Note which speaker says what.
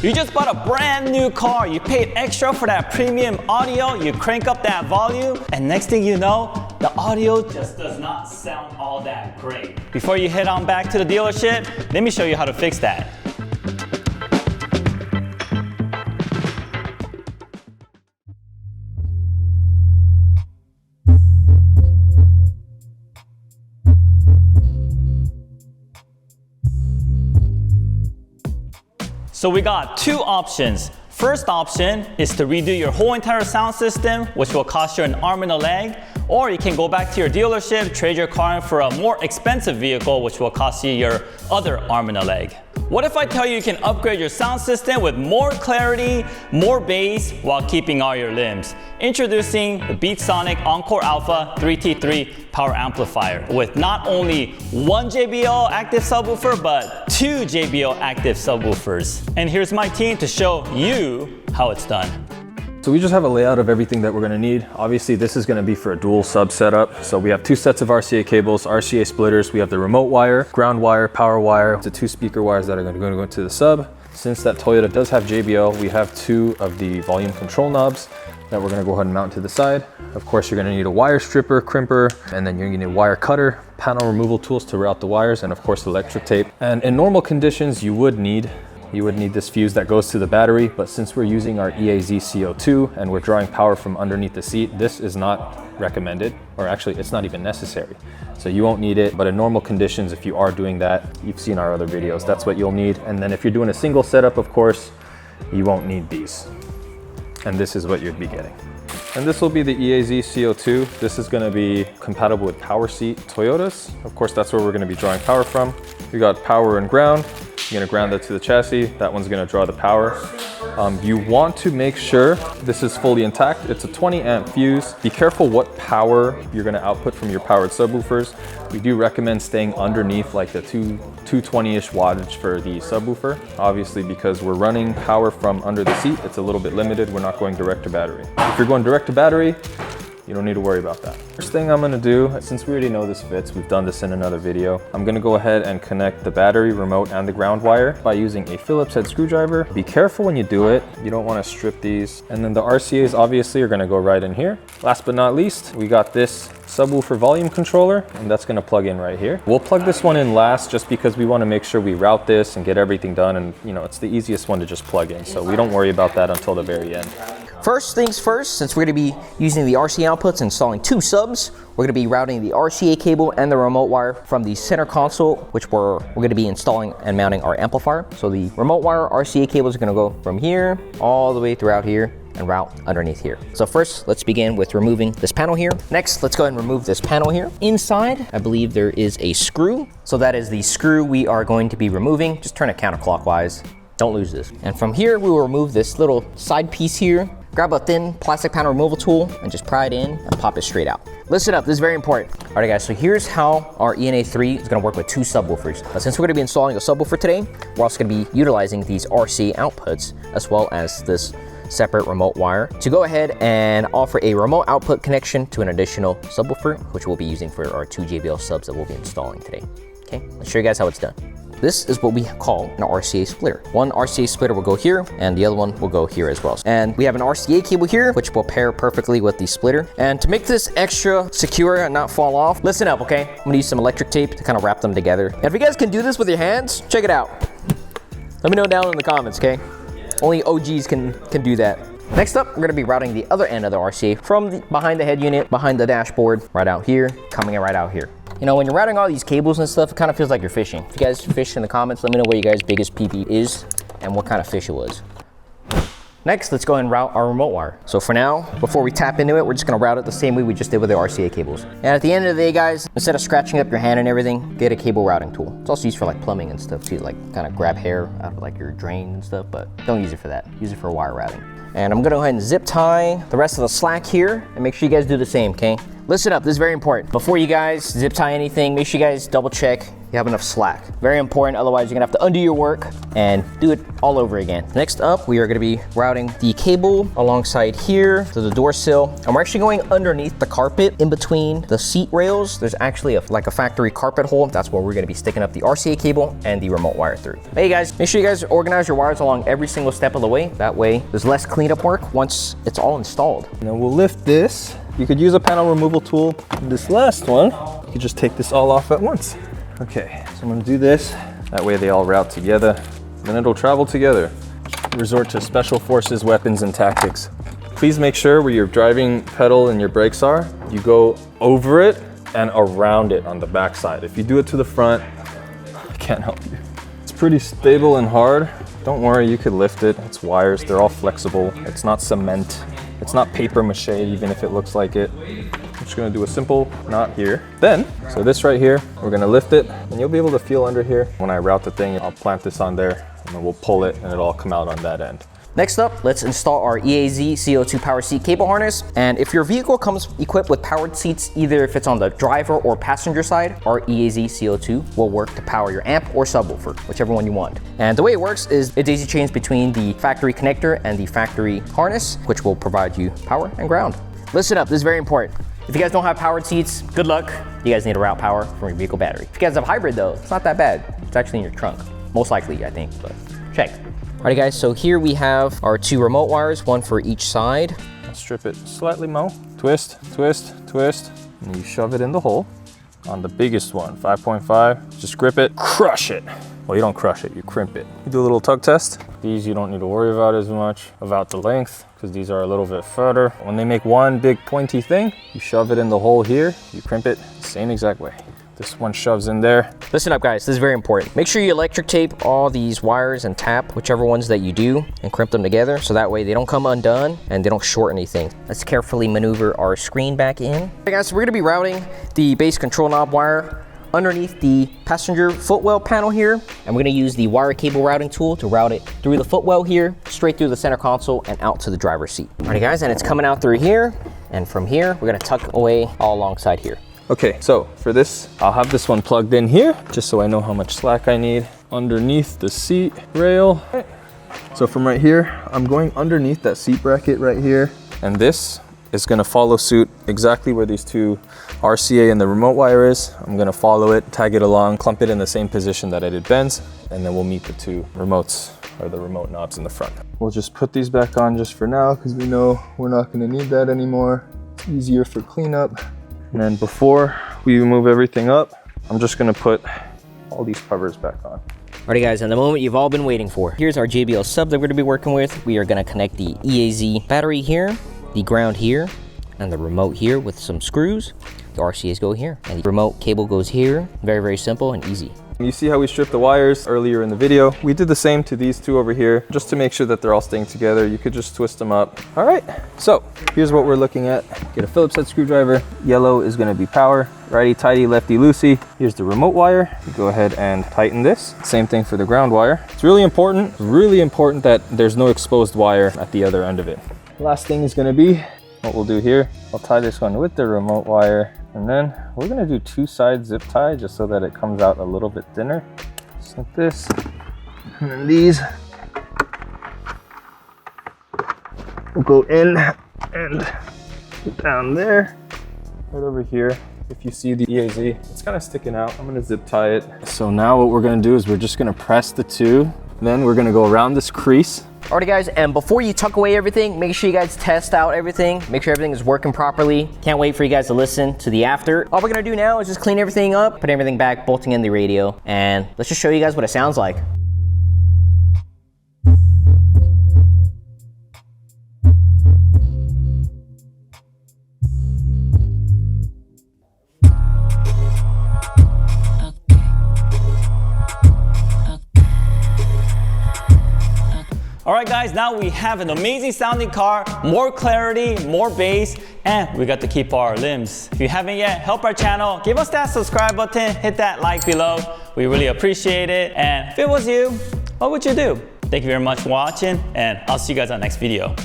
Speaker 1: You just bought a brand new car, you paid extra for that premium audio, you crank up that volume, and next thing you know, the audio just does not sound all that great. Before you head on back to the dealership, let me show you how to fix that. So we got two options. First option is to redo your whole entire sound system, which will cost you an arm and a leg, or you can go back to your dealership, trade your car in for a more expensive vehicle, which will cost you your other arm and a leg. What if I tell you you can upgrade your sound system with more clarity, more bass, while keeping all your limbs? Introducing the Beat-Sonic Encore Alpha 3T3 power amplifier with not only one JBL active subwoofer, but two JBL active subwoofers. And here's my team to show you how it's done.
Speaker 2: So we just have a layout of everything that we're going to need. Obviously this is going to be for a dual sub setup. So we have two sets of RCA cables, RCA splitters. We have the remote wire, ground wire, power wire, the two speaker wires that are going to go into the sub. Since that Toyota does have JBL, we have two of the volume control knobs that we're going to go ahead and mount to the side. Of course, you're going to need a wire stripper, crimper, and then you're going to need a wire cutter, panel removal tools to route the wires, and of course electric tape. And in normal conditions, you would need this fuse that goes to the battery, but since we're using our EAZ CO2 and we're drawing power from underneath the seat, this is not recommended, or actually it's not even necessary. So you won't need it, but in normal conditions, if you are doing that, you've seen our other videos, that's what you'll need. And then if you're doing a single setup, of course, you won't need these. And this is what you'd be getting. And this will be the EAZ CO2. This is going to be compatible with power seat Toyotas. Of course, that's where we're going to be drawing power from. We got power and ground. You're going to ground that to the chassis. That one's going to draw the power. You want to make sure this is fully intact. It's a 20 amp fuse. Be careful what power you're going to output from your powered subwoofers. We do recommend staying underneath like the 220-ish wattage for the subwoofer. Obviously, because we're running power from under the seat, it's a little bit limited. We're not going direct to battery. If you're going direct to battery, you don't need to worry about that. First thing I'm gonna do, since we already know this fits, we've done this in another video, I'm gonna go ahead and connect the battery, remote, and the ground wire by using a Phillips head screwdriver. Be careful when you do it. You don't wanna strip these. And then the RCAs obviously are gonna go right in here. Last but not least, we got this subwoofer volume controller, and that's gonna plug in right here. We'll plug this one in last just because we wanna make sure we route this and get everything done, and you know, it's the easiest one to just plug in, so we don't worry about that until the very end.
Speaker 3: First things first, since we're going to be using the RCA outputs and installing two subs, we're going to be routing the RCA cable and the remote wire from the center console, which we're going to be installing and mounting our amplifier. So the remote wire RCA cable is going to go from here all the way throughout here and route underneath here. So first, let's begin with removing this panel here. Next, let's go ahead and remove this panel here. Inside, I believe there is a screw. So that is the screw we are going to be removing. Just turn it counterclockwise. Don't lose this. And from here, we will remove this little side piece here. Grab a thin plastic panel removal tool and just pry it in and pop it straight out. Listen up, this is very important. All right guys, so here's how our ENA-3 is gonna work with two subwoofers. But since we're gonna be installing a subwoofer today, we're also gonna be utilizing these RCA outputs as well as this separate remote wire to go ahead and offer a remote output connection to an additional subwoofer, which we'll be using for our two JBL subs that we'll be installing today. Okay, let's show you guys how it's done. This is what we call an RCA splitter. One RCA splitter will go here, and the other one will go here as well. And we have an RCA cable here, which will pair perfectly with the splitter. And to make this extra secure and not fall off, listen up, okay? I'm gonna use some electric tape to kind of wrap them together. And if you guys can do this with your hands, check it out. Let me know down in the comments, okay? Only OGs can do that. Next up, we're gonna be routing the other end of the RCA from behind the head unit, behind the dashboard, right out here, coming in right out here. You know, when you're routing all these cables and stuff, it kind of feels like you're fishing. If you guys fish in the comments, let me know where you guys' biggest PP is and what kind of fish it was. Next, let's go ahead and route our remote wire. So for now, before we tap into it, we're just gonna route it the same way we just did with the RCA cables. And at the end of the day, guys, instead of scratching up your hand and everything, get a cable routing tool. It's also used for like plumbing and stuff too, like kind of grab hair out of like your drain and stuff, but don't use it for that. Use it for wire routing. And I'm gonna go ahead and zip tie the rest of the slack here and make sure you guys do the same, okay? Listen up, this is very important. Before you guys zip tie anything, make sure you guys double check you have enough slack. Very important, otherwise you're gonna have to undo your work and do it all over again. Next up, we are gonna be routing the cable alongside here to the door sill. And we're actually going underneath the carpet in between the seat rails. There's actually like a factory carpet hole. That's where we're gonna be sticking up the RCA cable and the remote wire through. Hey guys, make sure you guys organize your wires along every single step of the way. That way there's less cleanup work once it's all installed.
Speaker 2: Now we'll lift this. You could use a panel removal tool. This last one, you could just take this all off at once. Okay, so I'm gonna do this. That way they all route together, then it'll travel together. Resort to special forces, weapons, and tactics. Please make sure where your driving pedal and your brakes are, you go over it and around it on the back side. If you do it to the front, I can't help you. It's pretty stable and hard. Don't worry, you could lift it. It's wires, they're all flexible. It's not cement. It's not paper mache, even if it looks like it. I'm just gonna do a simple knot here. Then, so this right here, we're gonna lift it, and you'll be able to feel under here. When I route the thing, I'll plant this on there, and then we'll pull it, and it'll all come out on that end.
Speaker 3: Next up, let's install our EAZ CO2 power seat cable harness. And if your vehicle comes equipped with powered seats, either if it's on the driver or passenger side, our EAZ CO2 will work to power your amp or subwoofer, whichever one you want. And the way it works is it daisy chains between the factory connector and the factory harness, which will provide you power and ground. Listen up, this is very important. If you guys don't have powered seats, good luck. You guys need to route power from your vehicle battery. If you guys have hybrid though, it's not that bad. It's actually in your trunk. Most likely, I think, but check. Alrighty guys, so here we have our two remote wires, one for each side.
Speaker 2: I'll strip it slightly more. Twist, twist, twist, and you shove it in the hole. On the biggest one, 5.5, just grip it, crush it. Well, you don't crush it, you crimp it. You do a little tug test. These you don't need to worry about as much, about the length, because these are a little bit further. When they make one big pointy thing, you shove it in the hole here, you crimp it, same exact way. This one shoves in there.
Speaker 3: Listen up guys, this is very important. Make sure you electric tape all these wires and tap whichever ones that you do and crimp them together so that way they don't come undone and they don't short anything. Let's carefully maneuver our screen back in. Okay guys, so we're gonna be routing the bass control knob wire underneath the passenger footwell panel here, and we're gonna use the wire cable routing tool to route it through the footwell here, straight through the center console and out to the driver's seat. Alrighty guys, and it's coming out through here, and from here, we're gonna tuck away all alongside here.
Speaker 2: Okay, so for this, I'll have this one plugged in here, just so I know how much slack I need underneath the seat rail. Okay. So from right here, I'm going underneath that seat bracket right here, and this is gonna follow suit exactly where these two RCA and the remote wire is. I'm gonna follow it, tag it along, clump it in the same position that I did Ben's, and then we'll meet the two remotes, or the remote knobs in the front. We'll just put these back on just for now, because we know we're not gonna need that anymore. It's easier for cleanup. And then before we move everything up, I'm just gonna put all these covers back on.
Speaker 3: Alrighty guys, and the moment you've all been waiting for. Here's our JBL sub that we're gonna be working with. We are gonna connect the EAZ battery here, the ground here, and the remote here with some screws. The RCAs go here, and the remote cable goes here. Very, very simple and easy.
Speaker 2: You see how we stripped the wires earlier in the video? We did the same to these two over here, just to make sure that they're all staying together. You could just twist them up. All right, so here's what we're looking at. Get a Phillips head screwdriver. Yellow is gonna be power. Righty tighty, lefty loosey. Here's the remote wire. You go ahead and tighten this. Same thing for the ground wire. It's really important that there's no exposed wire at the other end of it. Last thing is gonna be what we'll do here. I'll tie this one with the remote wire, and then we're gonna do two side zip tie just so that it comes out a little bit thinner. Just like this. And then these will go in and down there. Right over here. If you see the EAZ, it's kind of sticking out. I'm gonna zip tie it. So now what we're gonna do is we're just gonna press the two. Then we're gonna go around this crease.
Speaker 3: Alrighty guys, and before you tuck away everything, make sure you guys test out everything. Make sure everything is working properly. Can't wait for you guys to listen to the after. All we're gonna do now is just clean everything up, put everything back, bolting in the radio, and let's just show you guys what it sounds like.
Speaker 1: All right guys, now we have an amazing sounding car, more clarity, more bass, and we got to keep our limbs. If you haven't yet, help our channel, give us that subscribe button, hit that like below. We really appreciate it. And if it was you, what would you do? Thank you very much for watching, and I'll see you guys on the next video.